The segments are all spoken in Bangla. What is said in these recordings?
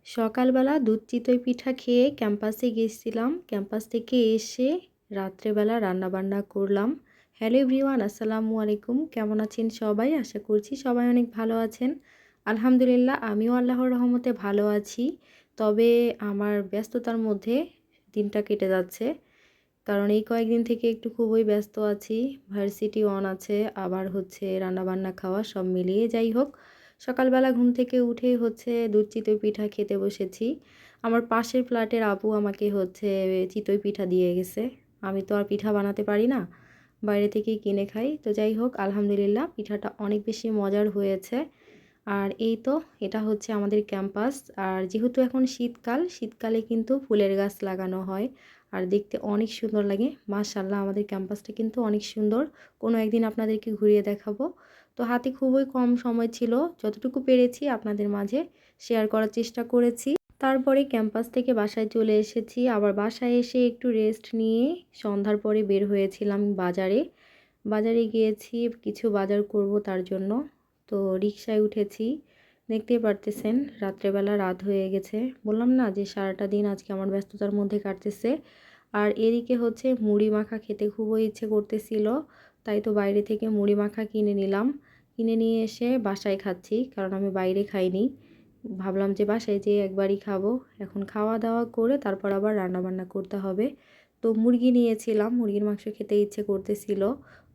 সকালবেলা দুধ চিতই পিঠা খেয়ে ক্যাম্পাসে গিয়েছিলাম। ক্যাম্পাস থেকে এসে রাত্রেবেলা রান্নাবান্না করলাম। হ্যালো এভরিওয়ান, আসসালামু আলাইকুম। কেমন আছেন সবাই? আশা করছি সবাই অনেক ভালো আছেন। আলহামদুলিল্লাহ, আমিও আল্লাহর রহমতে ভালো আছি। তবে আমার ব্যস্ততার মধ্যে দিনটা কেটে যাচ্ছে। কারণ এই কয়েকদিন থেকে একটু খুবই ব্যস্ত আছি। ভার্সিটি অন আছে, আবার হচ্ছে রান্নাবান্না খাওয়া সব মিলিয়ে যাই হোক। সকালবেলা ঘুম থেকে উঠেই হচ্ছে দুধ চিতই পিঠা খেতে বসেছি। আমার পাশের ফ্ল্যাটের আপু আমাকে হচ্ছে চিতই পিঠা দিয়ে গেছে। আমি তো আর পিঠা বানাতে পারি না, বাইরে থেকেই কিনে খাই। তো যাই হোক, আলহামদুলিল্লাহ পিঠাটা অনেক বেশি মজার হয়েছে। আর এই তো, এটা হচ্ছে আমাদের ক্যাম্পাস। আর যেহেতু এখন শীতকাল, শীতকালে কিন্তু ফুলের গাছ লাগানো হয় আর দেখতে অনেক সুন্দর লাগে। মাশাআল্লাহ, আমাদের ক্যাম্পাসটা কিন্তু অনেক সুন্দর। কোনো একদিন আপনাদেরকে ঘুরিয়ে দেখাবো। তো হাতে খুবই কম সময় ছিল, যতটুকু পেরেছি আপনাদের মাঝে শেয়ার করার চেষ্টা করেছি। তারপরে ক্যাম্পাস থেকে বাসায় চলে এসেছি। আবার বাসায় এসে একটু রেস্ট নিয়ে সন্ধ্যার পরে বের হয়েছিলাম বাজারে। বাজারে গিয়েছি, কিছু বাজার করব তার জন্য। তো রিকশায় উঠেছি। দেখতেই পারতেছেন রাত্রেবেলা রাত হয়ে গেছে। বললাম না যে সারাটা দিন আজকে আমার ব্যস্ততার মধ্যে কাটতেছে। আর এদিকে হচ্ছে মুড়ি মাখা খেতে খুবই ইচ্ছে করতেছিল, তাই তো বাইরে থেকে মুড়ি মাখা কিনে নিলাম। কিনে নিয়ে এসে বাসায় খাচ্ছি, কারণ আমি বাইরে খাইনি। ভাবলাম যে বাসায় যেয়ে একবারই খাবো। এখন খাওয়া দাওয়া করে তারপর আবার রান্নাবান্না করতে হবে। তো মুরগি নিয়েছিলাম, মুরগির মাংস খেতে ইচ্ছে করতেছিল।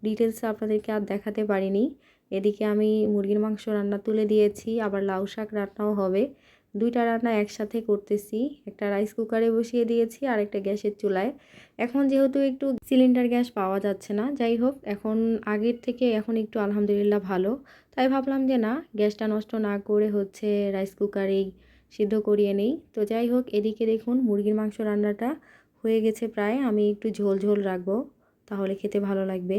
ডিটেলসে আপনাদেরকে আর দেখাতে পারিনি। এদিকে আমি মুরগির মাংস রান্না তুলে দিয়েছি, আবার লাউ শাক রান্নাও হবে। দুইটা রান্না একসাথে করতেছি। একটা রাইস কুকারে বসিয়ে দিয়েছি আর একটা গ্যাসের চুলায়। এখন যেহেতু একটু সিলিন্ডার গ্যাস পাওয়া যাচ্ছে না, যাই হোক এখন আগের থেকে এখন একটু আলহামদুলিল্লাহ ভালো। তাই ভাবলাম যে না, গ্যাসটা নষ্ট না করে হচ্ছে রাইস কুকারেই সিদ্ধ করিয়ে নেই। তো যাই হোক, এদিকে দেখুন মুরগির মাংস রান্নাটা হয়ে গেছে প্রায়। আমি একটু ঝোল ঝোল রাখবো, তাহলে খেতে ভালো লাগবে।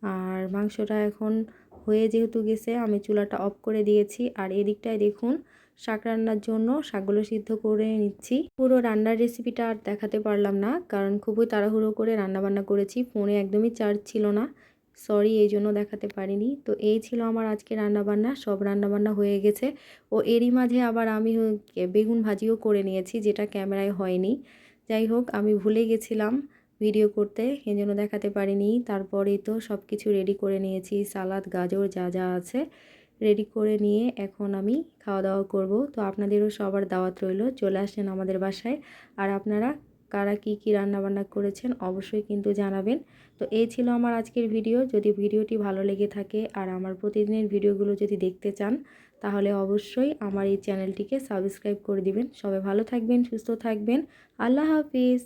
আর মাংসটা এখন হয়ে যেহেতু গেছে, আমি চুলাটা অফ করে দিয়েছি। আর এদিকটায় দেখুন শাক রান্নার জন্য শাকগুলো সিদ্ধ করে নিচ্ছি। পুরো রান্নার রেসিপিটা আর দেখাতে পারলাম না, কারণ খুবই তাড়াহুড়ো করে রান্নাবান্না করেছি। ফোনে একদমই চার্জ ছিল না, সরি, এই জন্য দেখাতে পারিনি। তো এই ছিল আমার আজকে রান্নাবান্না, সব রান্নাবান্না হয়ে গেছে। ও এরই মাঝে আবার আমি বেগুন ভাজিও করে নিয়েছি, যেটা ক্যামেরায় হয়নি। যাই হোক, আমি ভুলে গেছিলাম ভিডিও করতে, এই জন্য দেখাতে পারিনি। তারপরেই তো সব কিছু রেডি করে নিয়েছি, সালাদ গাজর যা যা আছে রেডি করে নিয়ে এখন আমি খাওয়া দাওয়া করব। তো আপনাদেরও সবার দাওয়াত রইল, চলে আসেন আমাদের বাসায়। আর আপনারা কারা কী কী রান্নাবান্না করেছেন অবশ্যই কিন্তু জানাবেন। তো এই ছিল আমার আজকের ভিডিও। যদি ভিডিওটি ভালো লেগে থাকে আর আমার প্রতিদিনের ভিডিওগুলো যদি দেখতে চান, তাহলে অবশ্যই আমার এই চ্যানেলটিকে সাবস্ক্রাইব করে দিবেন। সবাই ভালো থাকবেন, সুস্থ থাকবেন। আল্লাহ হাফিজ।